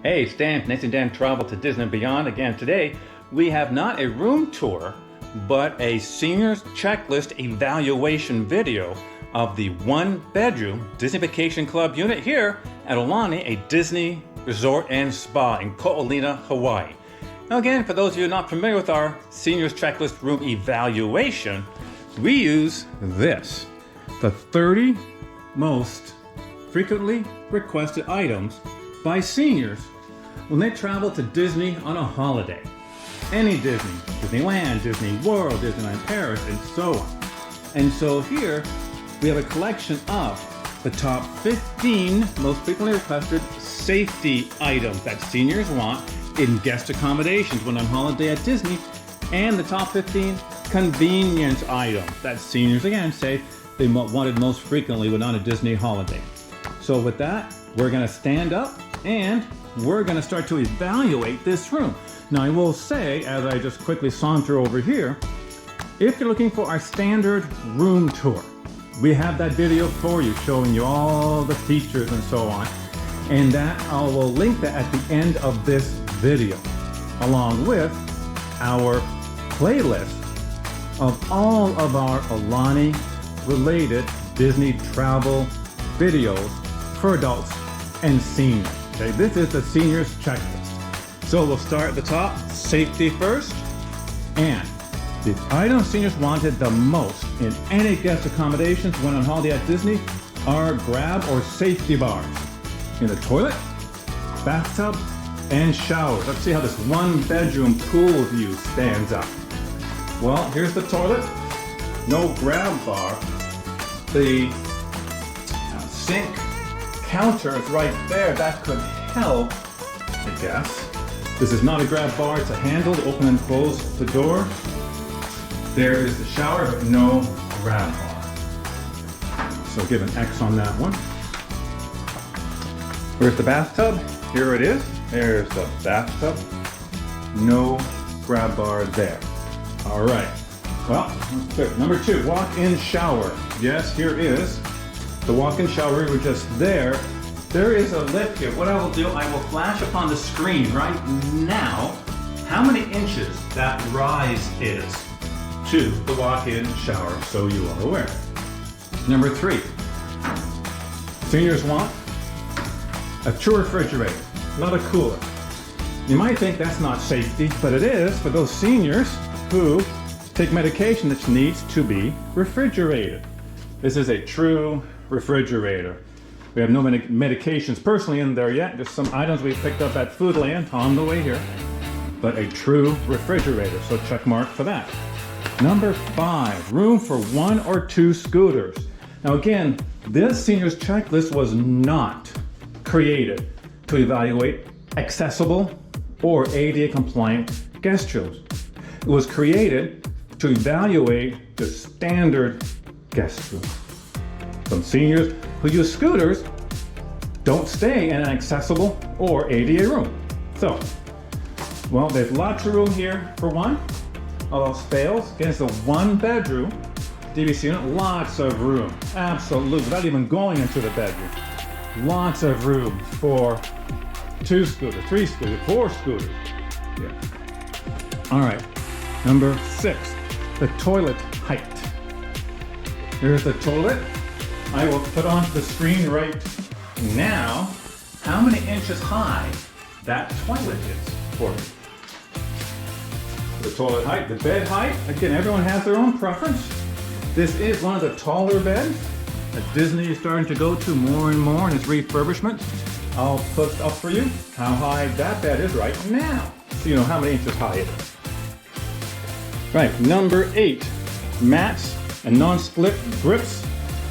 Hey, Stan, Nancy and Dan Travel to Disney and Beyond. Again, today we have not a room tour, but a seniors checklist evaluation video of the one-bedroom Disney Vacation Club unit here at Aulani, a Disney resort and spa in Aulani, Hawaii. Now again, for those of you not familiar with our seniors checklist room evaluation, we use this, the 30 most frequently requested items by seniors when they travel to Disney on a holiday. Any Disney, Disneyland, Disney World, Disneyland Paris, and so on. And so here we have a collection of the top 15 most frequently requested safety items that seniors want in guest accommodations when on holiday at Disney, and the top 15 convenience items that seniors again say they wanted most frequently when on a Disney holiday. So with that, we're gonna stand up and we're gonna start to evaluate this room. Now I will say, as I just quickly saunter over here, if you're looking for our standard room tour, we have that video for you showing you all the features and so on. And that I will link that at the end of this video, along with our playlist of all of our Aulani related Disney travel videos for adults and seniors. Okay, this is the seniors checklist. So we'll start at the top, safety first. And the items seniors wanted the most in any guest accommodations when on holiday at Disney are grab or safety bars in the toilet, bathtub, and showers. Let's see how this one bedroom pool view stands up. Well, here's the toilet, no grab bar. The sink counter is right there. That could help, I guess. This is not a grab bar, it's a handle to open and close the door. There is the shower, but no grab bar. So give an X on that one. Where's the bathtub? Here it is. There's the bathtub. No grab bar there. All right. Well, number 2, walk-in shower. Yes, here is the walk-in shower. We were just there. There is a lip here. What I will do, I will flash up on the screen right now how many inches that rise is to the walk-in shower, so you are aware. Number 3, seniors want a true refrigerator, not a cooler. You might think that's not safety, but it is for those seniors who take medication that needs to be refrigerated. This is a true refrigerator. We have no medications personally in there yet, just some items we picked up at Foodland on the way here, but a true refrigerator, so check mark for that. Number 5, room for 1 or 2 scooters. Now again, this seniors checklist was not created to evaluate accessible or ADA compliant guest rooms. It was created to evaluate the standard guest room. Some seniors who use scooters don't stay in an accessible or ADA room. So, well, there's lots of room here for one. All else fails. Again, it's a one-bedroom DVC unit. Lots of room, absolutely, without even going into the bedroom. Lots of room for 2 scooters, 3 scooters, 4 scooters. Yeah. All right, number 6, the toilet height. Here's the toilet. I will put onto the screen right now how many inches high that toilet is for you. The toilet height, the bed height, again, everyone has their own preference. This is one of the taller beds that Disney is starting to go to more and more in its refurbishment. I'll put up for you how high that bed is right now, so you know how many inches high it is. Right, number 8, mats and non-slip grips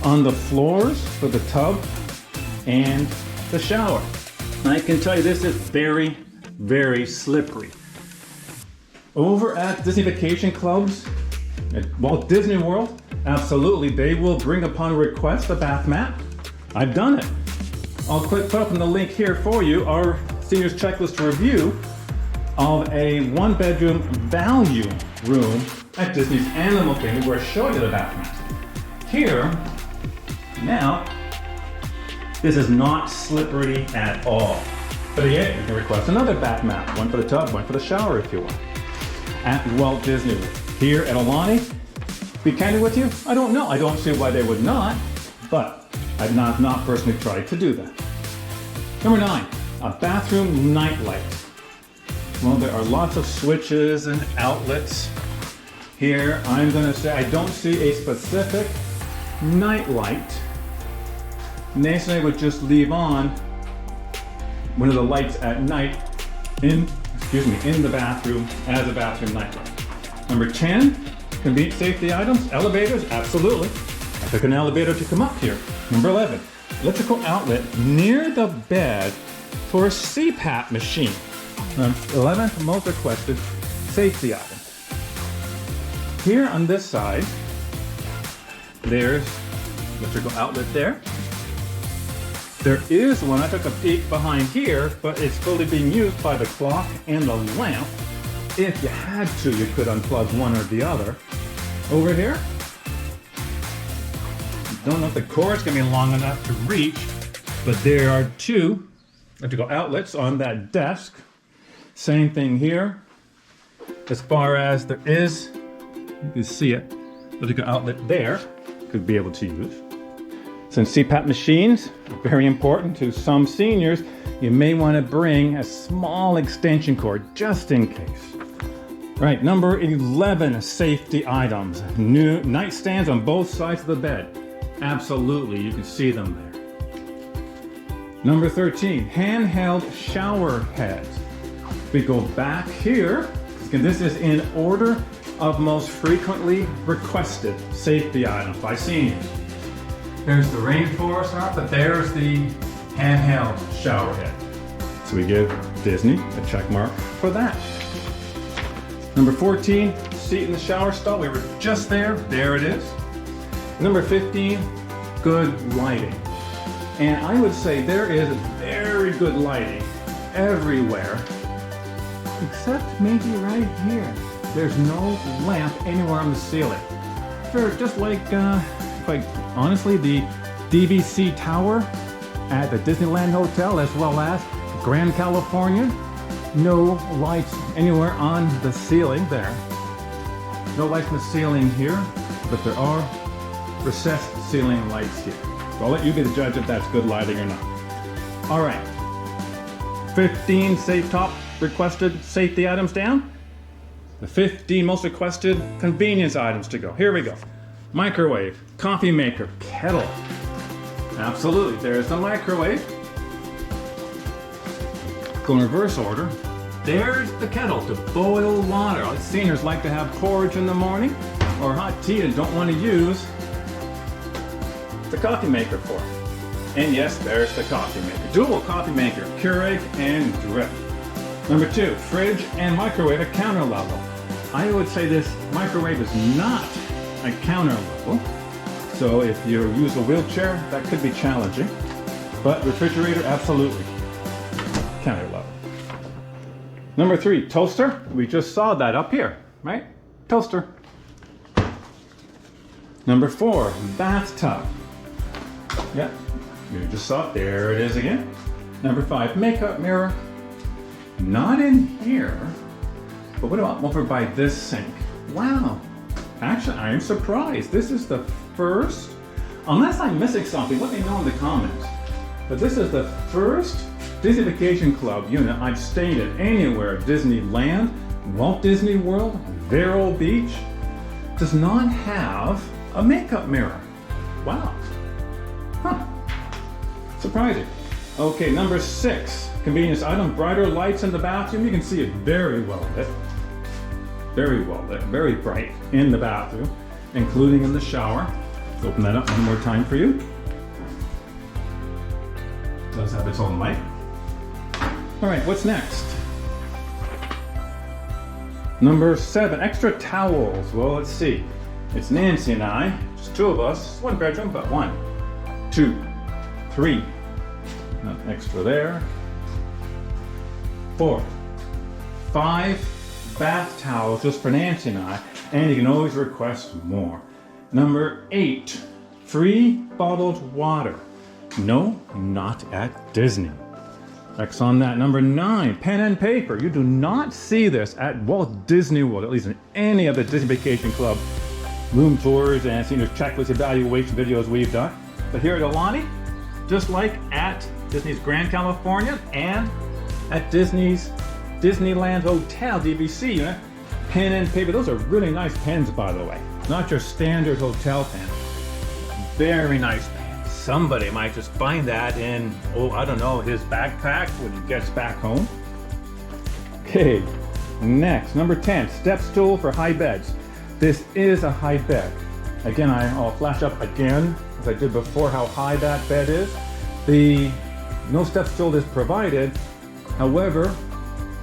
on the floors for the tub and the shower. I can tell you this is very, very slippery. Over at Disney Vacation Clubs at Walt Disney World, absolutely, they will bring upon request a bath mat. I've done it. I'll put up in the link here for you our seniors checklist review of a 1-bedroom value room at Disney's Animal Kingdom where I showed you the bath mat. Here, now, this is not slippery at all. But again, you can request another bath mat, one for the tub, one for the shower if you want. At Walt Disney World. Here at Aulani, be candid with you, I don't know. I don't see why they would not, but I've not personally tried to do that. Number 9, a bathroom nightlight. Well, there are lots of switches and outlets. Here, I'm gonna say I don't see a specific nightlight. Nathan would just leave on one of the lights at night in the bathroom as a bathroom nightlight. Number 10, convenient safety items, elevators, absolutely. I took an elevator to come up here. Number 11, electrical outlet near the bed for a CPAP machine. 11th most requested safety item. Here on this side, there's electrical outlet there. There is one, I took a peek behind here, but it's fully being used by the clock and the lamp. If you had to, you could unplug one or the other. Over here, don't know if the cord's gonna be long enough to reach, but there are 2 electrical outlets on that desk. Same thing here. As far as there is, you can see it, electrical outlet there, could be able to use. Since CPAP machines are very important to some seniors, you may want to bring a small extension cord just in case. Right, number 11, safety items. New nightstands on both sides of the bed. Absolutely, you can see them there. Number 13, handheld shower heads. We go back here, and this is in order of most frequently requested safety items by seniors. There's the rainforest, but there's the handheld shower head. So we give Disney a check mark for that. Number 14, seat in the shower stall. We were just there. There it is. Number 15, good lighting. And I would say there is very good lighting everywhere, except maybe right here. There's no lamp anywhere on the ceiling. Sure, just like honestly, the DVC Tower at the Disneyland Hotel, as well as Grand California. No lights anywhere on the ceiling there. No lights in the ceiling here, but there are recessed ceiling lights here. So I'll let you be the judge if that's good lighting or not. All right, 15 top requested safety items down. The 15 most requested convenience items to go. Here we go. Microwave, coffee maker, kettle. Absolutely, there's the microwave. Go in reverse order. There's the kettle to boil water. Seniors like to have porridge in the morning or hot tea and don't want to use the coffee maker for it. And yes, there's the coffee maker. Dual coffee maker, Keurig and drip. Number 2, fridge and microwave at counter level. I would say this microwave is not at counter level. So if you use a wheelchair, that could be challenging. But refrigerator, absolutely. Counter level. Number 3, toaster. We just saw that up here, right? Toaster. Number 4, bathtub. Yep, you just saw it. There it is again. Number 5, makeup mirror. Not in here, but what about over by this sink? Wow. Actually, I am surprised. This is the first, unless I'm missing something, let me know in the comments. But this is the first Disney Vacation Club unit I've stayed at anywhere. Disneyland, Walt Disney World, Vero Beach does not have a makeup mirror. Wow. Huh. Surprising. Okay, number 6, convenience item, brighter lights in the bathroom. You can see it very well lit. Very well lit, very bright in the bathroom, including in the shower. Let's open that up one more time for you. It does have its own light. All right, what's next? Number 7, extra towels. Well, let's see. It's Nancy and I, just 2 of us, 1 bedroom, but 1, 2, 3. Not extra there. 4, 5 bath towels just for Nancy and I, and you can always request more. Number 8, free bottled water. No, not at Disney. X on that. Number 9, pen and paper. You do not see this at Walt Disney World, at least in any of the Disney Vacation Club room tours and senior checklist evaluation videos we've done. But here at Aulani, just like at Disney's Grand California and at Disney's Disneyland Hotel DVC unit, pen and paper. Those are really nice pens, by the way. Not your standard hotel pen. Very nice pen. Somebody might just find that in, oh, I don't know, his backpack when he gets back home. Okay, next, number 10, step stool for high beds. This is a high bed. Again, I'll flash up again, as I did before, how high that bed is. No step stool is provided. However,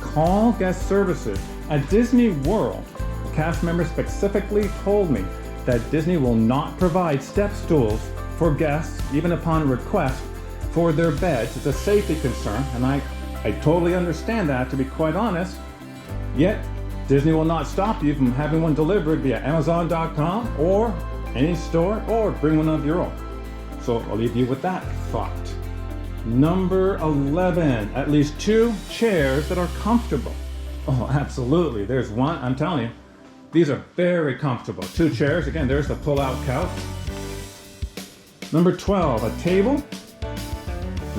call guest services. At Disney World, cast members specifically told me that Disney will not provide step stools for guests, even upon request, for their beds. It's a safety concern, and I totally understand that, to be quite honest. Yet, Disney will not stop you from having one delivered via Amazon.com or any store, or bring one of your own. So I'll leave you with that thought. Number 11, at least 2 chairs that are comfortable. Oh, absolutely. There's one, I'm telling you, these are very comfortable. 2 chairs, again, there's the pull-out couch. Number 12, a table.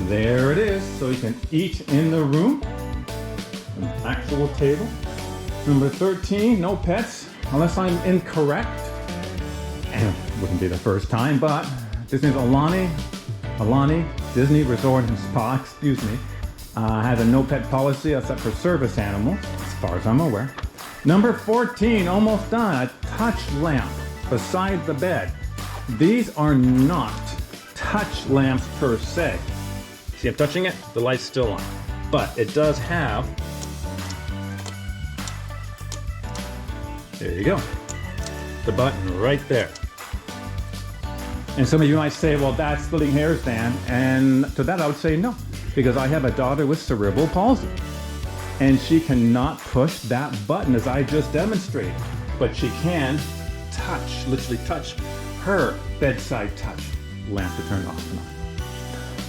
There it is, so you can eat in the room. An actual table. Number 13, no pets, unless I'm incorrect. And it wouldn't be the first time, but Disney's Aulani Disney Resort and Spa, has a no pet policy except for service animals, as far as I'm aware. Number 14, almost done, a touch lamp beside the bed. These are not touch lamps per se. See, I'm touching it, the light's still on. But it does have, there you go, the button right there. And some of you might say, well, that's splitting hairs, Dan. And to that I would say no, because I have a daughter with cerebral palsy. And she cannot push that button as I just demonstrated. But she can touch, literally touch her bedside touch lamp to turn it off and on.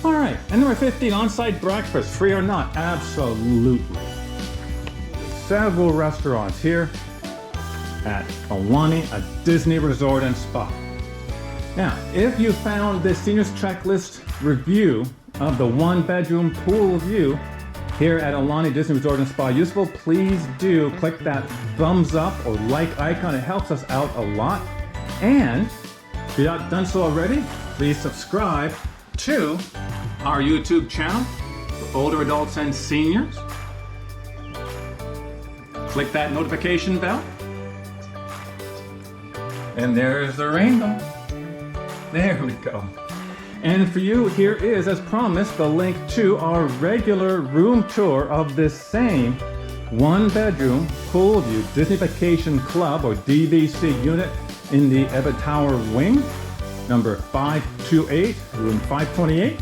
All right, and number 15, on-site breakfast, free or not? Absolutely. Several restaurants here at Aulani, a Disney Resort and Spa. Now, if you found this seniors checklist review of the 1-bedroom pool view here at Aulani Disney Resort and Spa useful, please do click that thumbs up or like icon. It helps us out a lot. And if you've not done so already, please subscribe to our YouTube channel for older adults and seniors. Click that notification bell. And there's the rainbow. There we go. And for you, here is, as promised, the link to our regular room tour of this same 1-bedroom pool view Disney Vacation Club or DVC unit in the Ebbett Tower wing, number 528, room 528.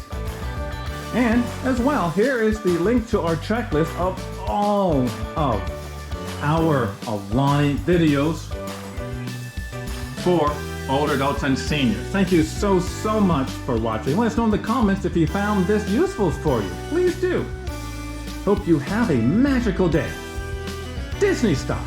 And as well, here is the link to our checklist of all of our Aulani videos for older adults and seniors. Thank you so much for watching. Let us know in the comments if you found this useful for you. Please do. Hope you have a magical day, Disney style.